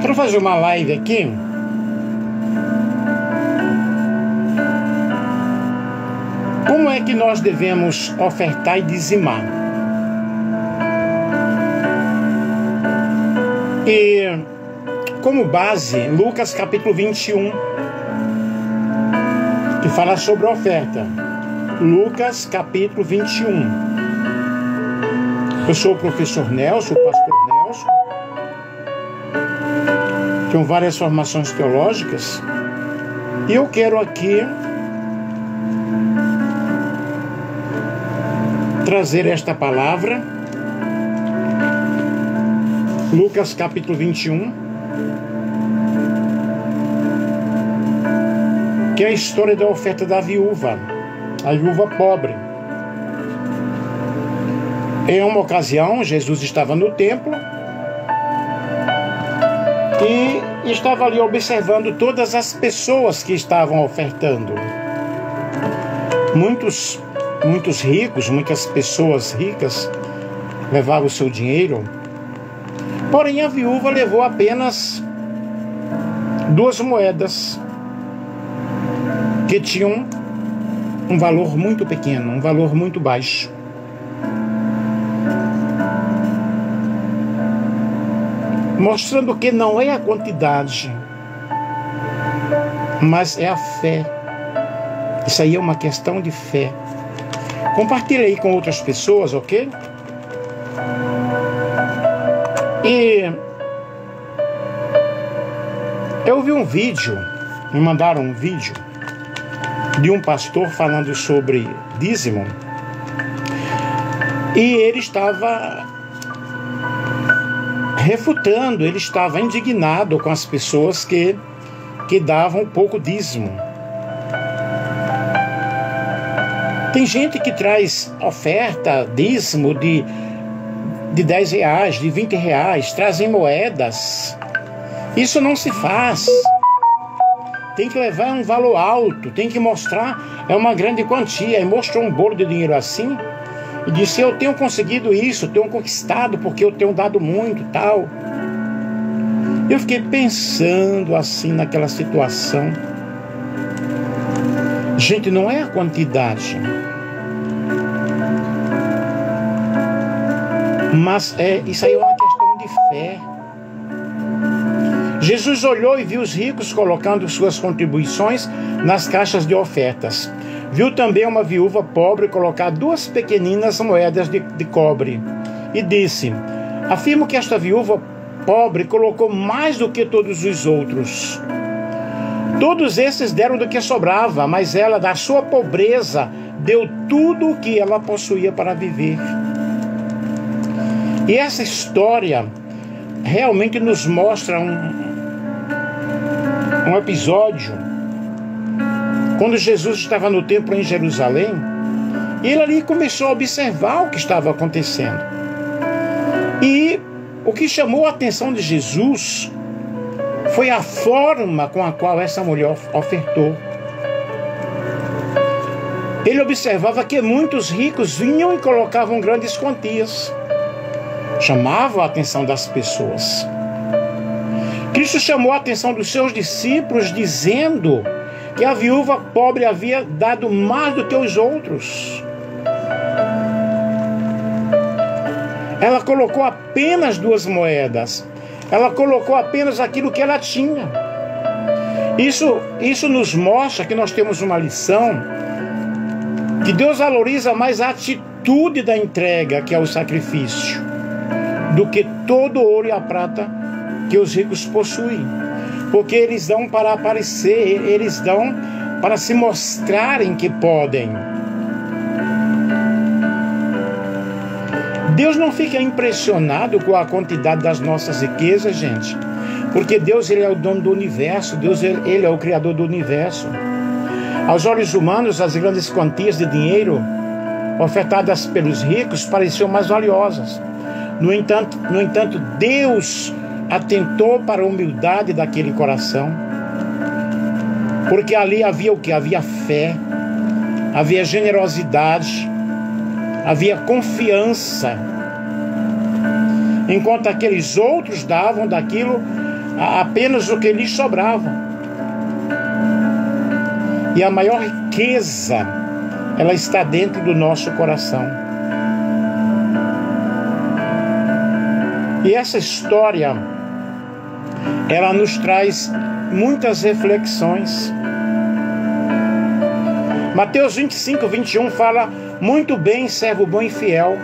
Quero fazer uma live aqui como é que nós devemos ofertar e dizimar. E como base, Lucas capítulo 21, que fala sobre a oferta. Lucas capítulo 21. Eu sou o professor Nelson, o pastor Nelson. Tenho várias formações teológicas. E eu quero aqui trazer esta palavra. Lucas capítulo 21. Que é a história da oferta da viúva. A viúva pobre. Em uma ocasião, Jesus estava no templo e estava ali observando todas as pessoas que estavam ofertando. Muitos ricos, muitas pessoas ricas levavam o seu dinheiro. Porém, a viúva levou apenas 2 moedas que tinham um valor muito pequeno, um valor muito baixo. Mostrando que não é a quantidade, mas é a fé. Isso aí é uma questão de fé. Compartilhe aí com outras pessoas, ok? E eu vi um vídeo, me mandaram um vídeo de um pastor falando sobre dízimo. E ele estava refutando, ele estava indignado com as pessoas que davam pouco dízimo. Tem gente que traz oferta, dízimo de 10 reais, de 20 reais, trazem moedas. Isso não se faz. Tem que levar um valor alto, tem que mostrar, é uma grande quantia. E mostrou um bolo de dinheiro assim e disse: eu tenho conseguido isso, tenho conquistado porque eu tenho dado muito, tal. Eu fiquei pensando assim naquela situação. Gente, não é a quantidade, mas isso aí é uma questão de fé. Jesus olhou e viu os ricos colocando suas contribuições nas caixas de ofertas. Viu também uma viúva pobre colocar 2 pequeninas moedas de cobre. E disse: afirmo que esta viúva pobre colocou mais do que todos os outros. Todos esses deram do que sobrava, mas ela, da sua pobreza, deu tudo o que ela possuía para viver. E essa história realmente nos mostra um episódio quando Jesus estava no templo em Jerusalém. Ele ali começou a observar o que estava acontecendo. E o que chamou a atenção de Jesus foi a forma com a qual essa mulher ofertou. Ele observava que muitos ricos vinham e colocavam grandes quantias. Chamava a atenção das pessoas. Cristo chamou a atenção dos seus discípulos dizendo que a viúva pobre havia dado mais do que os outros. Ela colocou apenas 2 moedas. Ela colocou apenas aquilo que ela tinha. Isso nos mostra que nós temos uma lição, que Deus valoriza mais a atitude da entrega, que é o sacrifício, do que todo o ouro e a prata que os ricos possuem. Porque eles dão para aparecer, eles dão para se mostrarem que podem. Deus não fica impressionado com a quantidade das nossas riquezas, gente. Porque Deus, Ele é o dono do universo. Deus, Ele é o criador do universo. Aos olhos humanos, as grandes quantias de dinheiro ofertadas pelos ricos pareciam mais valiosas. No entanto, Deus atentou para a humildade daquele coração. Porque ali havia o que? Havia fé, havia generosidade, havia confiança. Enquanto aqueles outros davam daquilo apenas o que lhes sobrava. E a maior riqueza, ela está dentro do nosso coração. E essa história, ela nos traz muitas reflexões. Mateus 25, 21 fala: muito bem, servo bom e fiel.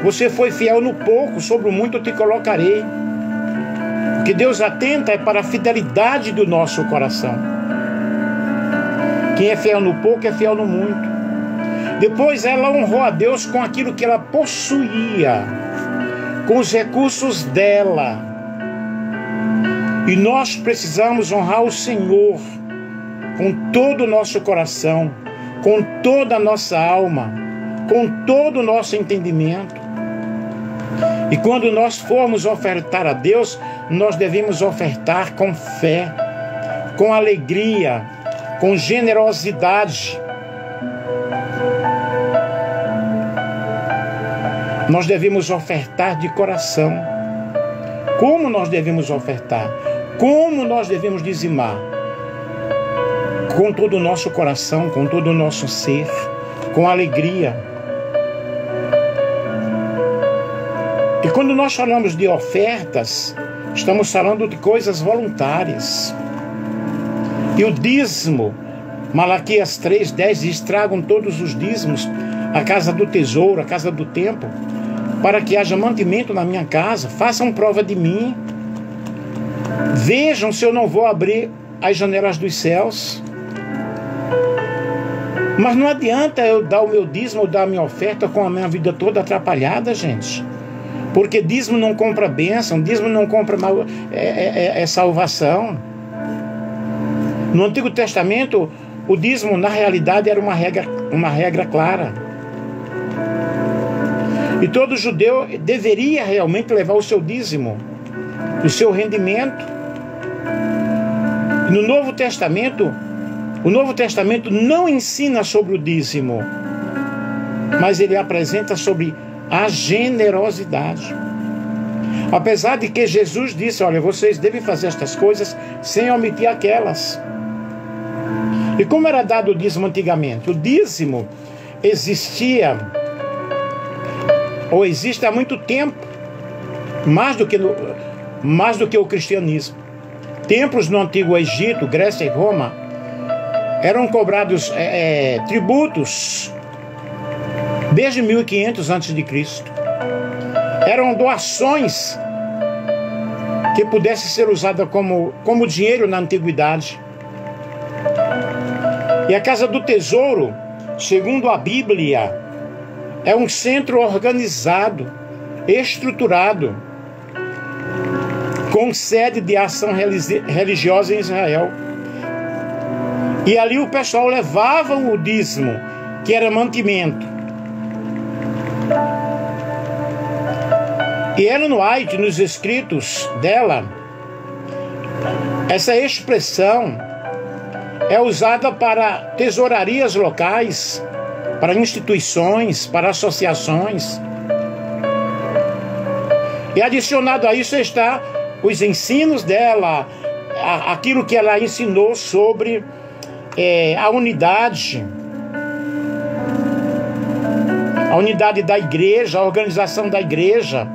Você foi fiel no pouco, sobre o muito eu te colocarei. O que Deus atenta é para a fidelidade do nosso coração. Quem é fiel no pouco é fiel no muito. Depois ela honrou a Deus com aquilo que ela possuía, com os recursos dela. E nós precisamos honrar o Senhor com todo o nosso coração, com toda a nossa alma, com todo o nosso entendimento. E quando nós formos ofertar a Deus, nós devemos ofertar com fé, com alegria, com generosidade. Nós devemos ofertar de coração. Como nós devemos ofertar? Como nós devemos dizimar? Com todo o nosso coração, com todo o nosso ser, com alegria. E quando nós falamos de ofertas, estamos falando de coisas voluntárias. E o dízimo, Malaquias 3:10 diz: tragam todos os dízimos à casa do tesouro, à casa do templo, para que haja mantimento na minha casa. Façam prova de mim. Vejam se eu não vou abrir as janelas dos céus. Mas não adianta eu dar o meu dízimo ou dar a minha oferta com a minha vida toda atrapalhada, gente. Porque dízimo não compra bênção, dízimo não compra salvação. No Antigo Testamento, o dízimo na realidade era uma regra clara. E todo judeu deveria realmente levar o seu dízimo, o seu rendimento. E no Novo Testamento, o Novo Testamento não ensina sobre o dízimo, mas ele apresenta sobre a generosidade. Apesar de que Jesus disse: olha, vocês devem fazer estas coisas sem omitir aquelas. E como era dado o dízimo antigamente? O dízimo existia, ou existe há muito tempo, mais do que o cristianismo. Templos no Antigo Egito, Grécia e Roma, eram cobrados tributos desde 1500 a.C. Eram doações que pudessem ser usadas como dinheiro na antiguidade. E a Casa do Tesouro, segundo a Bíblia, é um centro organizado, estruturado, com sede de ação religiosa em Israel. E ali o pessoal levava o dízimo, que era mantimento. E Ellen White, nos escritos dela, essa expressão é usada para tesourarias locais, para instituições, para associações. E adicionado a isso está os ensinos dela, aquilo que ela ensinou sobre a unidade da igreja, a organização da igreja,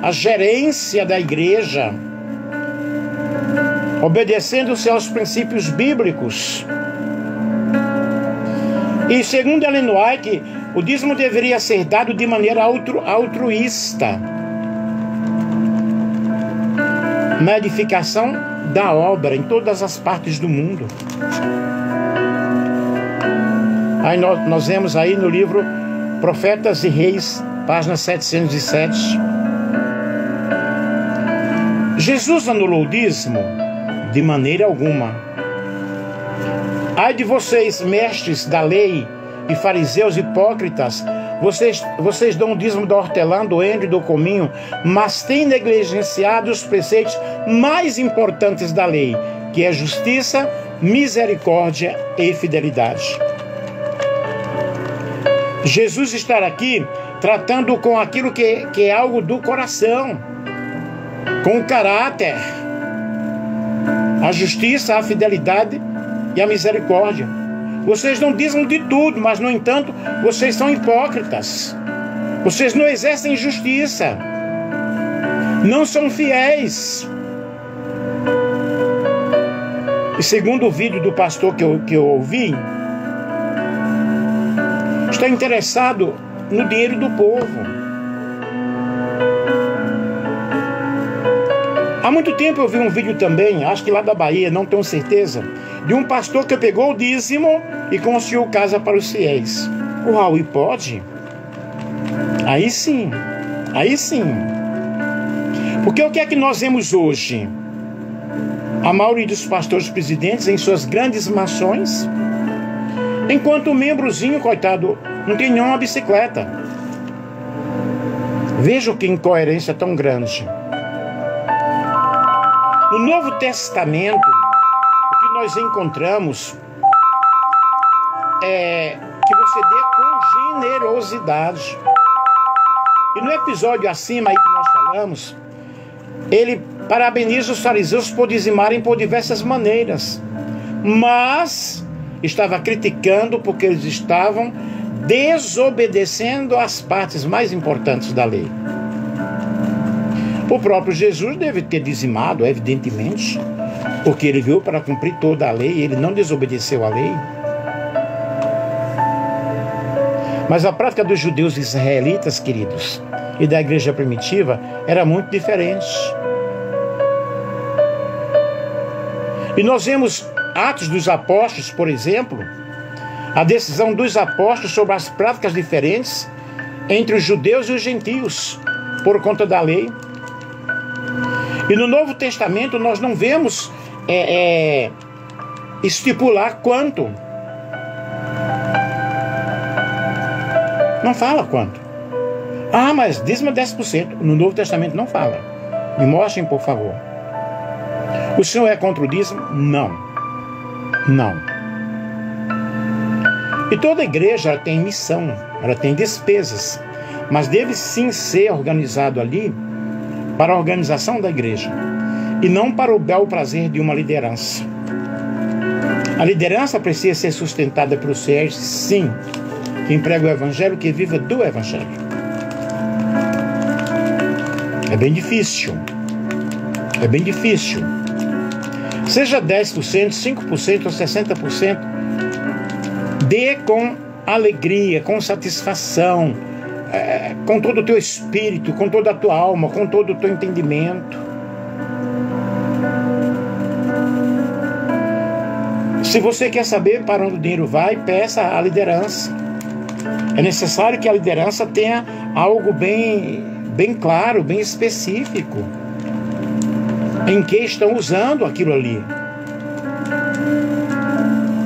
a gerência da igreja, obedecendo-se aos princípios bíblicos. E segundo Ellen White, o dízimo deveria ser dado de maneira altruísta, na edificação da obra em todas as partes do mundo. Aí nós vemos aí no livro Profetas e Reis, página 707. Jesus anulou o dízimo? De maneira alguma. Ai de vocês, mestres da lei e fariseus hipócritas, vocês dão o dízimo da hortelã, do endro e do cominho, mas têm negligenciado os preceitos mais importantes da lei, que é justiça, misericórdia e fidelidade. Jesus está aqui tratando com aquilo que é algo do coração, com o caráter. a justiça, a fidelidade e a misericórdia. Vocês não dizem de tudo, mas, no entanto, vocês são hipócritas. Vocês não exercem justiça. Não são fiéis. E segundo o vídeo do pastor que eu ouvi, está interessado no dinheiro do povo. Há muito tempo eu vi um vídeo também, acho que lá da Bahia, não tenho certeza, de um pastor que pegou o dízimo e construiu casa para os fiéis. Uau, e pode? Aí sim, aí sim. Porque o que é que nós vemos hoje? A maioria dos pastores presidentes em suas grandes mansões, enquanto o membrozinho, coitado, não tem nenhuma bicicleta. Veja que incoerência tão grande. No Novo Testamento, o que nós encontramos é que você dê com generosidade. E no episódio acima aí que nós falamos, ele parabeniza os fariseus por dizimarem por diversas maneiras, mas estava criticando porque eles estavam desobedecendo as partes mais importantes da lei. O próprio Jesus deve ter dizimado, evidentemente, porque ele veio para cumprir toda a lei e ele não desobedeceu a lei. Mas a prática dos judeus israelitas, queridos, e da igreja primitiva era muito diferente. E nós vemos Atos dos Apóstolos, por exemplo, a decisão dos apóstolos sobre as práticas diferentes entre os judeus e os gentios, por conta da lei. E no Novo Testamento nós não vemos estipular quanto. Não fala quanto. Ah, mas dízimo 10%. No Novo Testamento não fala. Me mostrem, por favor. O senhor é contra o dízimo? Não. Não. E toda igreja ela tem missão, ela tem despesas, mas deve sim ser organizado ali para a organização da igreja e não para o bel prazer de uma liderança. A liderança precisa ser sustentada pelos fiéis, sim, quem prega o evangelho, que viva do evangelho. É bem difícil. É bem difícil. Seja 10%, 5% ou 60%, dê com alegria, com satisfação, com todo o teu espírito, com toda a tua alma, com todo o teu entendimento. Se você quer saber para onde o dinheiro vai, peça à liderança. É necessário que a liderança tenha algo bem claro, bem específico, em que estão usando aquilo ali.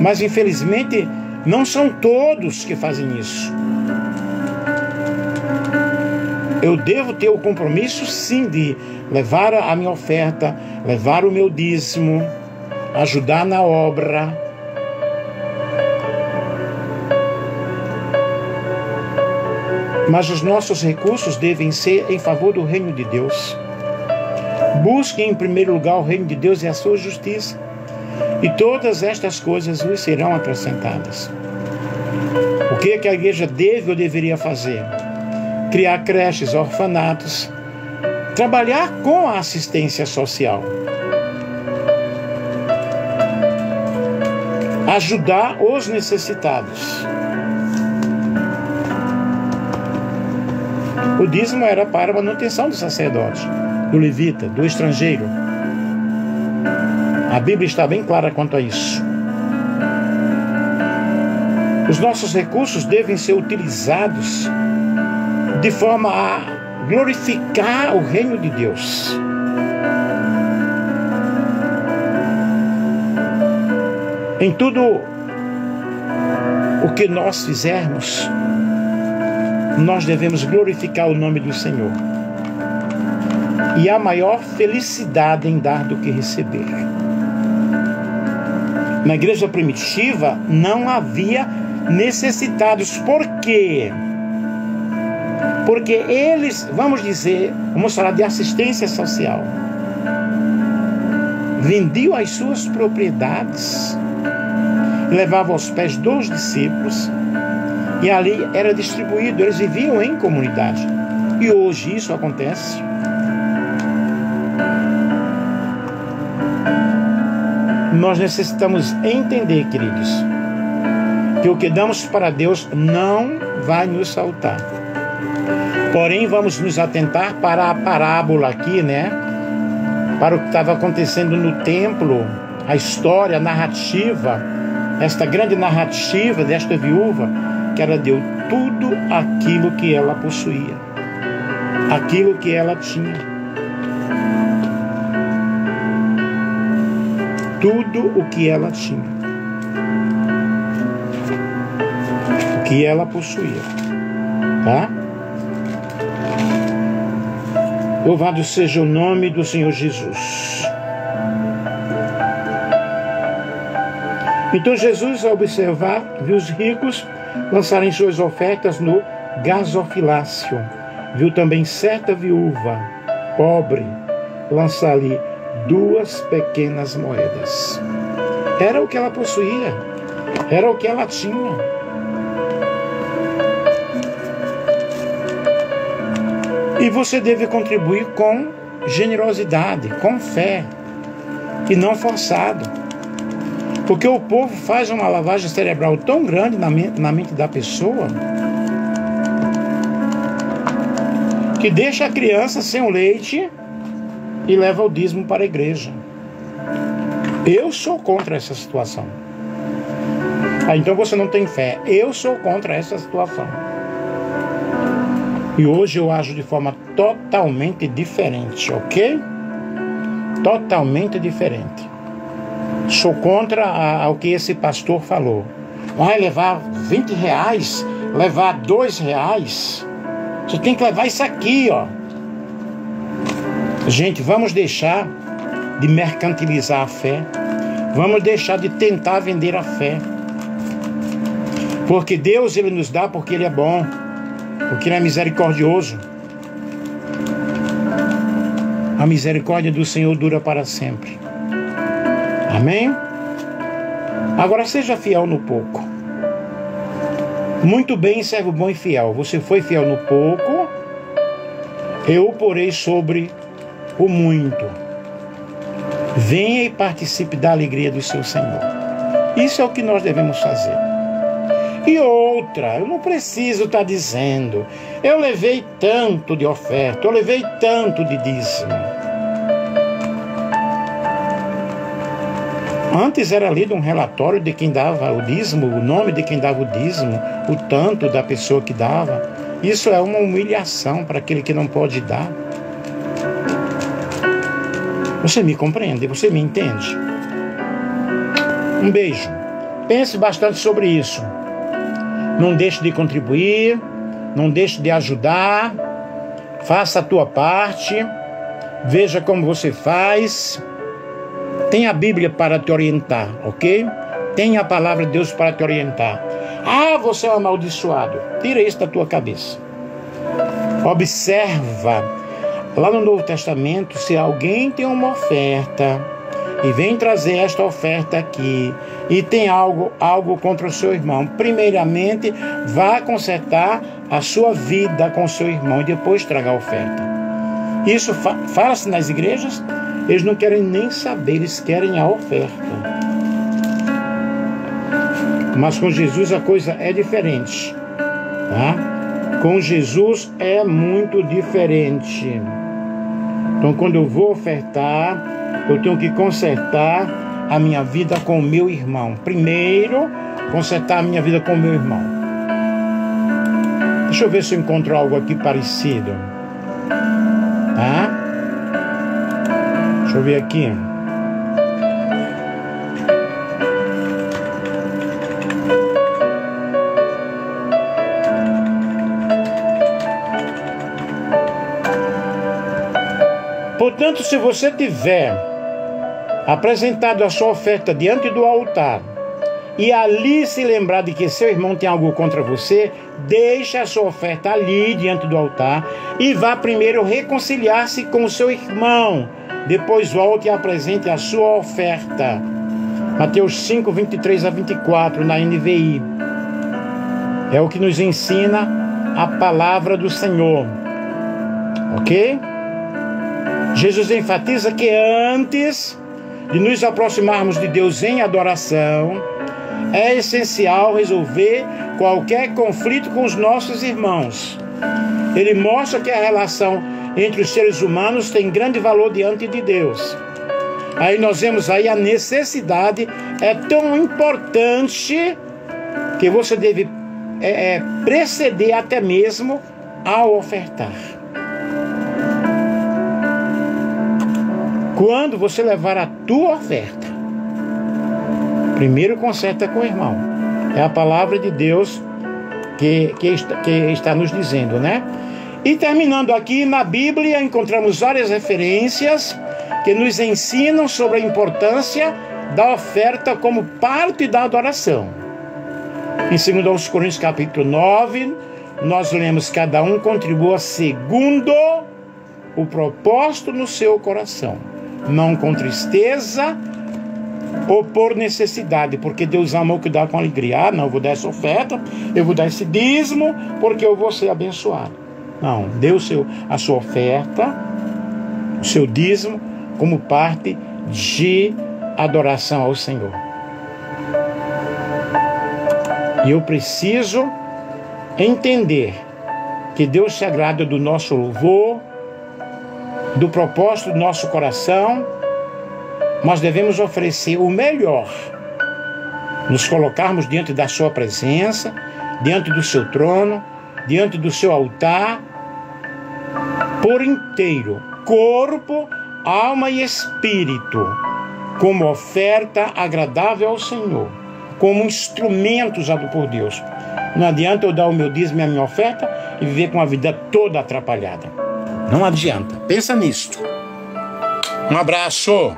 Mas infelizmente não são todos que fazem isso. Eu devo ter o compromisso sim de levar a minha oferta, levar o meu dízimo, ajudar na obra. Mas os nossos recursos devem ser em favor do reino de Deus. Busquem em primeiro lugar o reino de Deus e a sua justiça, e todas estas coisas vos serão acrescentadas. O que a igreja deve ou deveria fazer? Criar creches, orfanatos, trabalhar com a assistência social, ajudar os necessitados. O dízimo era para a manutenção do sacerdote, do levita, do estrangeiro. A Bíblia está bem clara quanto a isso. Os nossos recursos devem ser utilizados de forma a glorificar o reino de Deus. Em tudo o que nós fizermos, nós devemos glorificar o nome do Senhor. E há maior felicidade em dar do que receber. Na igreja primitiva não havia necessitados. Por quê? Porque eles, vamos falar de assistência social. vendiam as suas propriedades, levava aos pés dos discípulos e ali era distribuído. Eles viviam em comunidade. E hoje isso acontece. Nós necessitamos entender, queridos, que o que damos para Deus não vai nos faltar. Porém, vamos nos atentar para a parábola aqui, né? Para o que estava acontecendo no templo, a história, a narrativa, esta grande narrativa desta viúva, que ela deu tudo aquilo que ela possuía, aquilo que ela tinha. Tudo o que ela tinha, o que ela possuía, tá? Louvado seja o nome do Senhor Jesus. Então Jesus, ao observar, viu os ricos lançarem suas ofertas no gasofilácio. Viu também certa viúva, pobre, lançar ali 2 pequenas moedas. Era o que ela possuía, era o que ela tinha. E você deve contribuir com generosidade, com fé, e não forçado. Porque o povo faz uma lavagem cerebral tão grande na mente da pessoa, que deixa a criança sem o leite e leva o dízimo para a igreja. Eu sou contra essa situação. Então você não tem fé. Eu sou contra essa situação. E hoje eu ajo de forma totalmente diferente, ok? Totalmente diferente. Sou contra o que esse pastor falou. Vai levar 20 reais, levar 2 reais. Você tem que levar isso aqui, ó. Gente, vamos deixar de mercantilizar a fé. Vamos deixar de tentar vender a fé. Porque Deus, Ele nos dá porque Ele é bom. Porque Ele é misericordioso. A misericórdia do Senhor dura para sempre. Amém? Agora seja fiel no pouco. Muito bem, servo bom e fiel. Você foi fiel no pouco, eu o porei sobre o muito. Venha e participe da alegria do seu Senhor. Isso é o que nós devemos fazer. E outra, eu não preciso estar dizendo, eu levei tanto de oferta, eu levei tanto de dízimo. Antes era lido um relatório de quem dava o dízimo, o nome de quem dava o dízimo, o tanto da pessoa que dava. Isso é uma humilhação para aquele que não pode dar. Você me compreende? Você me entende? Um beijo. Pense bastante sobre isso. Não deixe de contribuir, não deixe de ajudar, faça a tua parte, veja como você faz. Tem a Bíblia para te orientar, ok? Tem a palavra de Deus para te orientar. Ah, você é um amaldiçoado. Tira isso da tua cabeça. Observa, lá no Novo Testamento, se alguém tem uma oferta e vem trazer esta oferta aqui e tem algo contra o seu irmão, primeiramente vá consertar a sua vida com o seu irmão e depois traga a oferta. Isso fala-se nas igrejas. Eles não querem nem saber, eles querem a oferta. Mas com Jesus a coisa é diferente, tá? Com Jesus é muito diferente. Então quando eu vou ofertar, eu tenho que consertar a minha vida com o meu irmão. Primeiro, consertar a minha vida com o meu irmão. Deixa eu ver se eu encontro algo aqui parecido. Tá? Deixa eu ver aqui. Portanto, se você tiver apresentado a sua oferta diante do altar e ali se lembrar de que seu irmão tem algo contra você, deixe a sua oferta ali diante do altar e vá primeiro reconciliar-se com o seu irmão, depois volte e apresente a sua oferta. Mateus 5, 23 a 24, na NVI. É o que nos ensina a palavra do Senhor. Ok? Jesus enfatiza que antes de nos aproximarmos de Deus em adoração, é essencial resolver qualquer conflito com os nossos irmãos. Ele mostra que a relação entre os seres humanos tem grande valor diante de Deus. Aí nós vemos aí a necessidade, é tão importante que você deve preceder até mesmo ao ofertar. Quando você levar a tua oferta, primeiro conserta com o irmão. É a palavra de Deus que está nos dizendo, né? E terminando aqui, na Bíblia encontramos várias referências que nos ensinam sobre a importância da oferta como parte da adoração. Em 2 Coríntios capítulo 9, nós lemos: cada um contribua segundo o propósito no seu coração, não com tristeza ou por necessidade, porque Deus ama o que dá com alegria. Não, eu vou dar essa oferta, eu vou dar esse dízimo, porque eu vou ser abençoado. Não, dê a sua oferta, o seu dízimo, como parte de adoração ao Senhor. E eu preciso entender que Deus se agrada do nosso louvor, do propósito do nosso coração. Nós devemos oferecer o melhor, nos colocarmos diante da sua presença, diante do seu trono, diante do seu altar, por inteiro, corpo, alma e espírito, como oferta agradável ao Senhor, como instrumento usado por Deus. Não adianta eu dar o meu dízimo e a minha oferta e viver com a vida toda atrapalhada. Não adianta. Pensa nisto. Um abraço.